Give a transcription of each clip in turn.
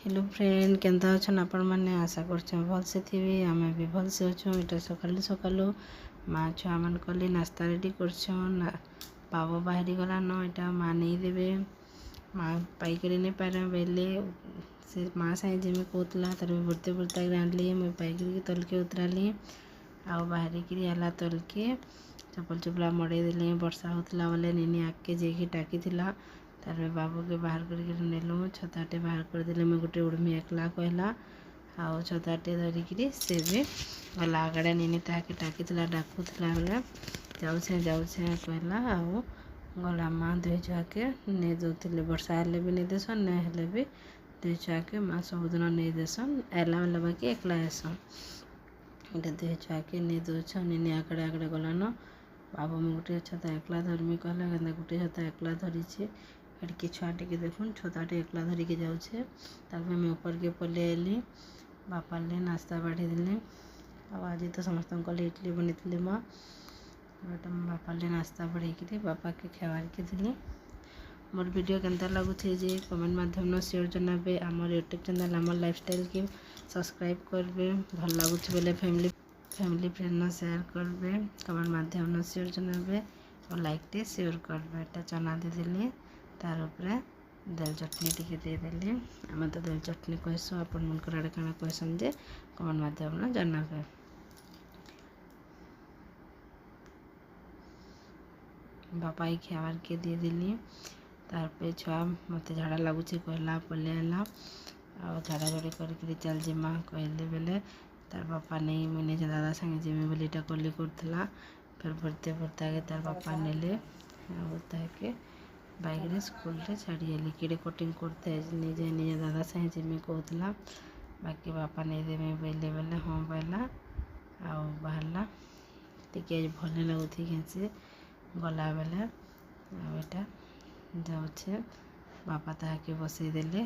Hello friend Kenta अच्छन आपण मैंने आशा कर भलसे थी आम भी भलसे अच्छु। इटा सकालू सकालू माँ छुआ मन कले नास्ता रेडी करछन। बाबू बाहरी गला न इटा माँ नहीं देवे माँ पाई कर नहीं पारे बेले से माँ साई जिमी कहला तार बुरते बुरता आनली मुझे पाई तल के उतराली आ बाहरी कर आला तल के चपल चपला मड़े देले वर्षा होता बोले निनी आगे जाकि टाकी तार बाबू के बाहर कर नेलु छताटे बाहर कर देले मैं गोटे उड़मी एकला कहला आउ छताटे धरिकी से भी गला आगड़े निनी ताके टाकी डाकुला बेले जाऊे कहला आउ गला माँ दुई छुआ के नहीं दौले वर्षा हेले भी नहीं देसन नहीं हेले भी दुई छुआ के माँ सबुदिन नहीं देसन आला बेला बाकी एकला आसन इटा दुई छुआ के नहीं दौछ निनी आगड़े आगड़े गलान बाबू मैं गोटे छता एकला धरमी कहला क्या गोटे छता एकला धरी एड़के छुआटे के देखुन छताटे एकला धरिकी जाऊे मैं ऊपर के पले आली बापा ले नास्ता बाढ़ी देले आज तो समस्त इडली बनी माँ बापा ले नास्ता बढ़े बापा के खेवार के दिली। मोर वीडियो केंता लगुचे जे कमेंट माध्यम शेयर जनाबे आमर यूट्यूब चैनल आमर लाइफस्टाइल के सब्सक्राइब करबे भल लगुच बोले फैमिली फ्रेंड शेयर करबे कमेंट माध्यम शेयर जनाबे और लाइक टे शेयर करबे। एटा चना दे देली तार उपरे दाल चटनी टिके देदेली आम तो दाल चटनी कहसु आपण मनकर आड़े काଣା कहसन जे कमेंट माध्यम जनाबे। बापा खेवार के दे देली तार पे छुआ मत झाड़ा लगुचे कहला पले आला आ झाड़ा झाड़ी कर चल जिमा कहले बेले तार बापा नहीं मुझे दादा संगे जिमी बोली कली करला फिर भरते भरते आगे तार बापा नेले आके बैग रे स्कूल रे छाड़ी आली किड़े कटिंग करते निजे निजे दादा संगे जिमी कहला बाकी बापा नहीं देवे बेले बेले हाँ बैला आ बाहरला टिके भल लगुथी घेसी गला बेले आटा जाऊे बापा ताके बसई देले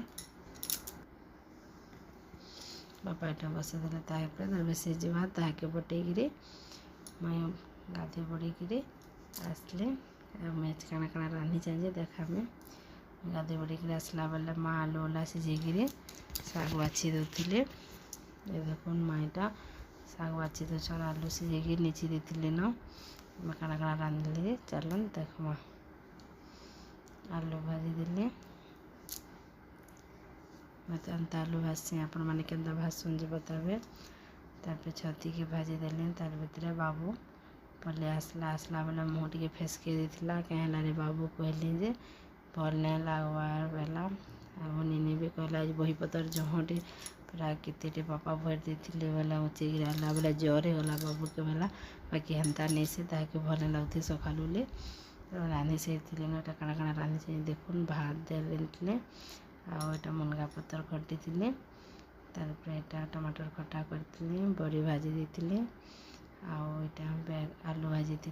बापा एटा बसई देले तापर तब सीझा ताके बटेगी मैं गाधे बड़ी आसले मैच काଣା काଣା रांधि चाहिए देखा में गाधे बड़ी आसला बेले माँ आलू वाला सीझेकी शाग बाछी दौले ये देखो माँ इटा शाग बाछी दौन आलू सीझेकी नीचे देते न मैं काଣା काଣା रांधली चलन देखमा आलू भाजी देली मत अंत आलू भाजसी आपण मैंने केंता भाजसन जे बताबे तार छती के भाजी देली तार भितर बाबू पले आसला बेला मुँह टे फेसके देता कहेला रे बाबू कहली जे भल नहीं लगवार बेला आ निनी भी कहला बही पतर जहटे पूरा केते पापा भर देते बेला उचे गिराला बेला जर हो गला बाबू के बेला बाकी हेन्ता नहीं से ताके भल लगुथे सकालुले रांधि सारी ना काଣା काଣା रांधि चाहिए देखुन भात देते आटा मुनगा पतर खटी थी तार एटा टमाटर खटा करती बड़ी भाजी देती आटा आलू भाजी थी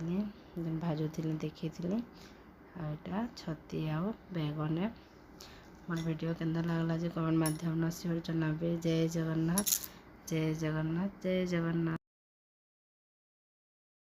भाजुली देखी आटा छती आउ बैगन मोर वीडियो केंता लगला जे कमेंट माध्यम शेयर जनाबे। जय जगन्नाथ जय जगन्नाथ जय जगन्नाथ।